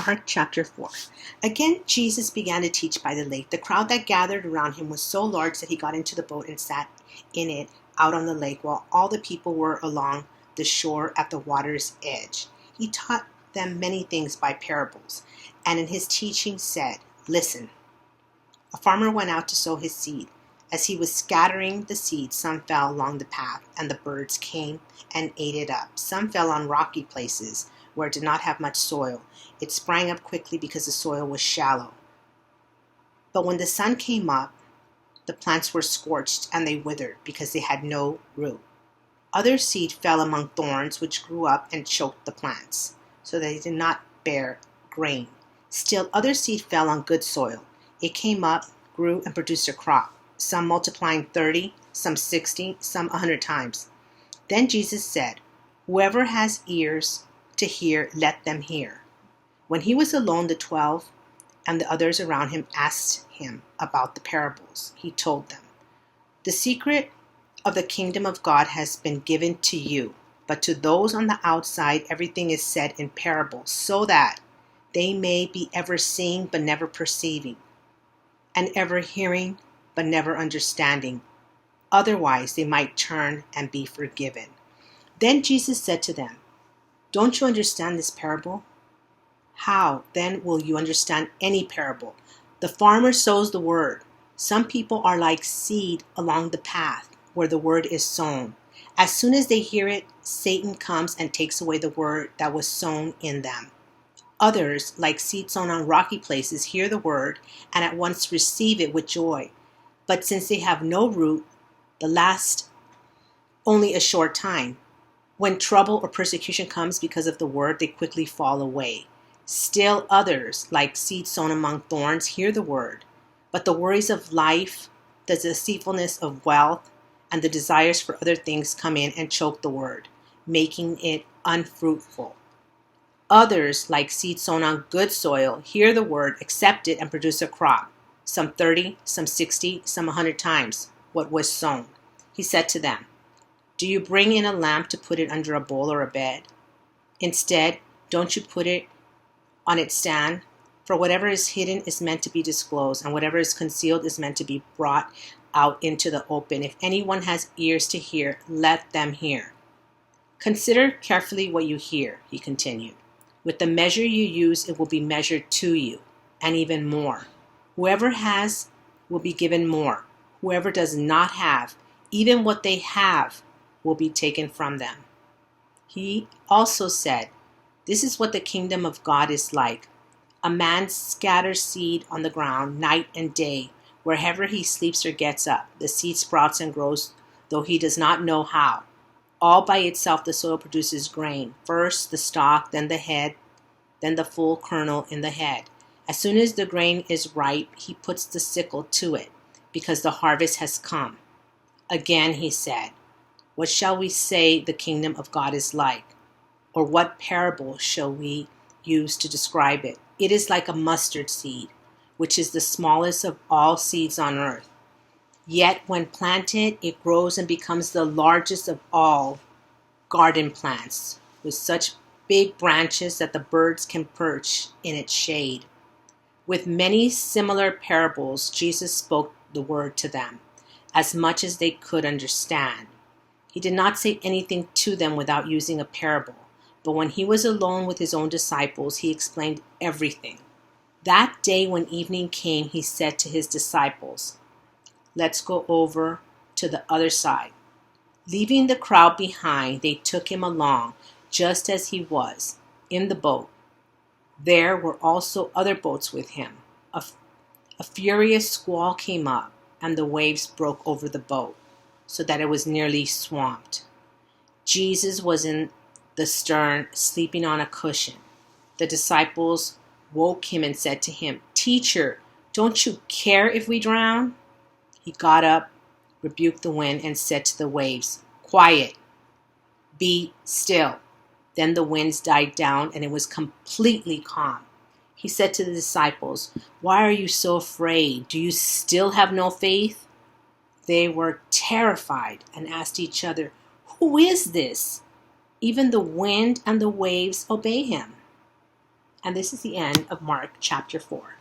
Mark chapter 4. Again, Jesus began to teach by the lake. The crowd that gathered around him was so large that he got into the boat and sat in it out on the lake, while all the people were along the shore at the water's edge. He taught them many things by parables, and in his teaching said, "Listen, a farmer went out to sow his seed. As he was scattering the seed, some fell along the path, and the birds came and ate it up. Some fell on rocky places where it did not have much soil. It sprang up quickly because the soil was shallow. But when the sun came up, the plants were scorched and they withered because they had no root. Other seed fell among thorns, which grew up and choked the plants, so that they did not bear grain. Still, other seed fell on good soil. It came up, grew, and produced a crop, some multiplying 30, some 60, some 100 times. Then Jesus said, "Whoever has ears to hear, let them hear." When he was alone, the 12 and the others around him asked him about the parables. He told them, "The secret of the kingdom of God has been given to you, but to those on the outside everything is said in parables, so that they may be ever seeing but never perceiving, and ever hearing but never understanding. Otherwise they might turn and be forgiven." Then Jesus said to them, "Don't you understand this parable? How then will you understand any parable? The farmer sows the word. Some people are like seed along the path where the word is sown. As soon as they hear it, Satan comes and takes away the word that was sown in them. Others, like seed sown on rocky places, hear the word and at once receive it with joy. But since they have no root, they last only a short time. When trouble or persecution comes because of the word, they quickly fall away. Still others, like seed sown among thorns, hear the word, but the worries of life, the deceitfulness of wealth, and the desires for other things come in and choke the word, making it unfruitful. Others, like seed sown on good soil, hear the word, accept it, and produce a crop, some 30, some 60, some 100 times what was sown." He said to them, "Do you bring in a lamp to put it under a bowl or a bed? Instead, don't you put it on its stand? For whatever is hidden is meant to be disclosed, and whatever is concealed is meant to be brought out into the open. If anyone has ears to hear, let them hear. Consider carefully what you hear," he continued. "With the measure you use, it will be measured to you, and even more. Whoever has will be given more. Whoever does not have, even what they have will be taken from them." He also said, "This is what the kingdom of God is like. A man scatters seed on the ground night and day. Wherever he sleeps or gets up, the seed sprouts and grows, though he does not know how. All by itself the soil produces grain, first the stalk, then the head, then the full kernel in the head. As soon as the grain is ripe, he puts the sickle to it, because the harvest has come." Again he said, "What shall we say the kingdom of God is like? Or what parable shall we use to describe it? It is like a mustard seed, which is the smallest of all seeds on earth. Yet when planted, it grows and becomes the largest of all garden plants, with such big branches that the birds can perch in its shade." With many similar parables, Jesus spoke the word to them, as much as they could understand. He did not say anything to them without using a parable, but when he was alone with his own disciples, he explained everything. That day when evening came, he said to his disciples, "Let's go over to the other side." Leaving the crowd behind, they took him along, just as he was, in the boat. There were also other boats with him. A furious squall came up, and the waves broke over the boat, so that it was nearly swamped. Jesus was in the stern, sleeping on a cushion. The disciples woke him and said to him, "Teacher, don't you care if we drown?" He got up, rebuked the wind, and said to the waves, "Quiet, be still." Then the winds died down, and it was completely calm. He said to the disciples, "Why are you so afraid? Do you still have no faith?" They were terrified and asked each other, "Who is this? Even the wind and the waves obey him." And this is the end of Mark chapter 4.